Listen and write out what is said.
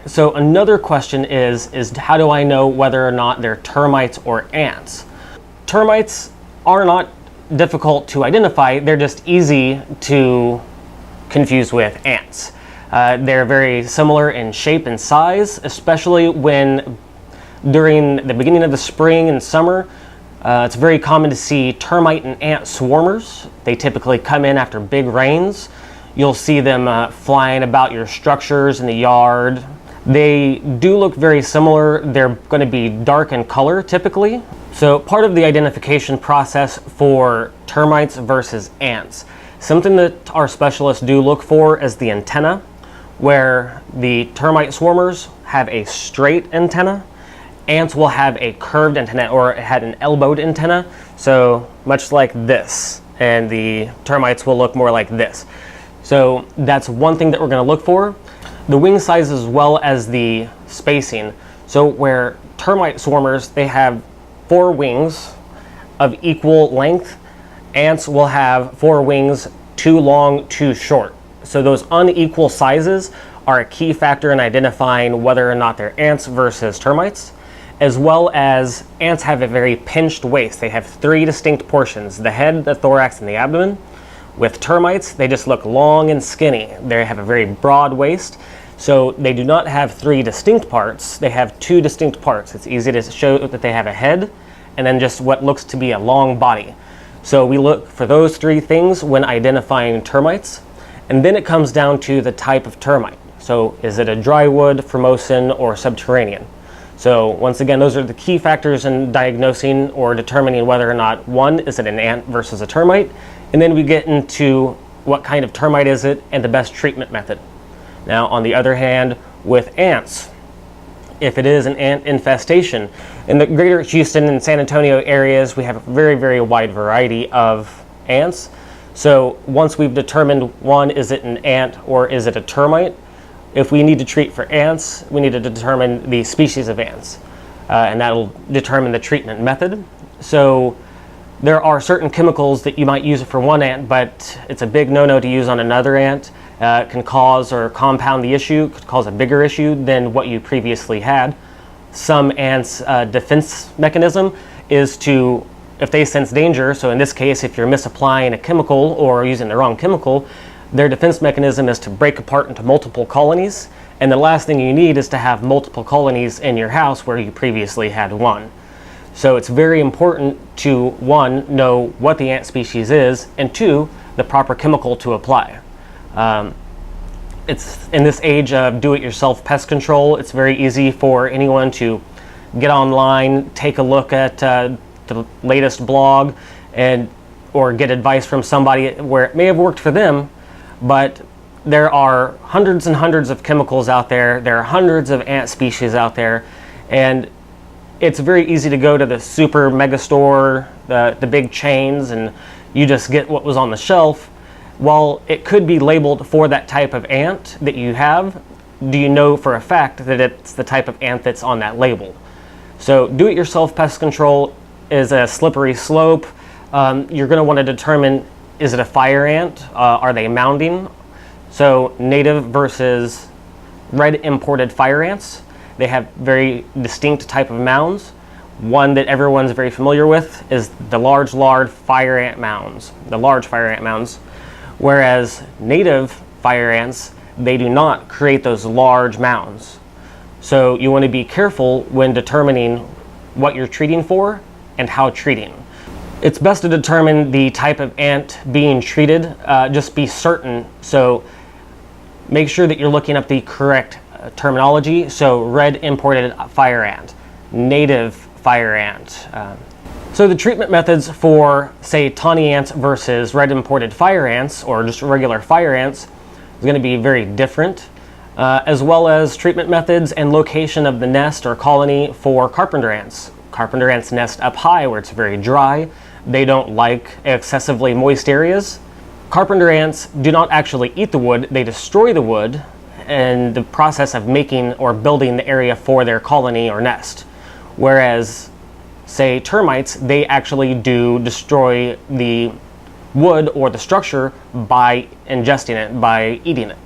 So another question is how do I know whether or not they're termites or ants? Termites are not difficult to identify, they're just easy to confuse with ants. They're very similar in shape and size, especially when during the beginning of the spring and summer. It's very common to see termite and ant swarmers. They typically come in after big rains. You'll see them flying about your structures in the yard. They do look very similar. They're going to be dark in color typically. So part of the identification process for termites versus ants, something that our specialists do look for is the antenna, where the termite swarmers have a straight antenna. Ants will have a curved antenna or had an elbowed antenna, so much like this, and the termites will look more like this. So that's one thing that we're going to look for. The wing size as well as the spacing. So where termite swarmers, they have 4 wings of equal length, ants will have 4 wings, 2 long, 2 short. So those unequal sizes are a key factor in identifying whether or not they're ants versus termites, as well as ants have a very pinched waist. They have 3 distinct portions: the head, the thorax, and the abdomen. With termites, they just look long and skinny. They have a very broad waist, so they do not have 3 distinct parts. They have 2 distinct parts. It's easy to show that they have a head and then just what looks to be a long body. So we look for those 3 things when identifying termites. And then it comes down to the type of termite. So is it a drywood, formosan, or subterranean? So once again, those are the key factors in diagnosing or determining whether or not, one, is it an ant versus a termite? And then we get into what kind of termite is it and the best treatment method. Now, on the other hand, with ants, if it is an ant infestation, in the greater Houston and San Antonio areas, we have a very, very wide variety of ants. So once we've determined, one, is it an ant or is it a termite? If we need to treat for ants, we need to determine the species of ants, and that'll determine the treatment method. So there are certain chemicals that you might use for one ant, but it's a big no-no to use on another ant. It can cause or compound the issue, could cause a bigger issue than what you previously had. Some ants' defense mechanism is to, if they sense danger, so in this case, if you're misapplying a chemical or using the wrong chemical, their defense mechanism is to break apart into multiple colonies. And the last thing you need is to have multiple colonies in your house where you previously had one. So it's very important to, one, know what the ant species is, and two, the proper chemical to apply. It's in this age of do-it-yourself pest control, it's very easy for anyone to get online, take a look at the latest blog, or get advice from somebody where it may have worked for them, but there are hundreds and hundreds of chemicals out there. There are hundreds of ant species out there, and it's very easy to go to the super mega store, the big chains, and you just get what was on the shelf. While it could be labeled for that type of ant that you have, do you know for a fact that it's the type of ant that's on that label? So do-it-yourself pest control is a slippery slope. You're going to want to determine, is it a fire ant? Are they mounding? So native versus red imported fire ants, they have very distinct type of mounds. One that everyone's very familiar with is the large fire ant mounds, whereas native fire ants, they do not create those large mounds. So you want to be careful when determining what you're treating for and how treating. It's best to determine the type of ant being treated, just be certain. So make sure that you're looking up the correct terminology. So red imported fire ant, native fire ant. So the treatment methods for, say, tawny ants versus red imported fire ants, or just regular fire ants, is going to be very different, as well as treatment methods and location of the nest or colony for carpenter ants. Carpenter ants nest up high where it's very dry. They don't like excessively moist areas. Carpenter ants do not actually eat the wood, they destroy the wood in the process of making or building the area for their colony or nest. Whereas, say, termites, they actually do destroy the wood or the structure by ingesting it, by eating it.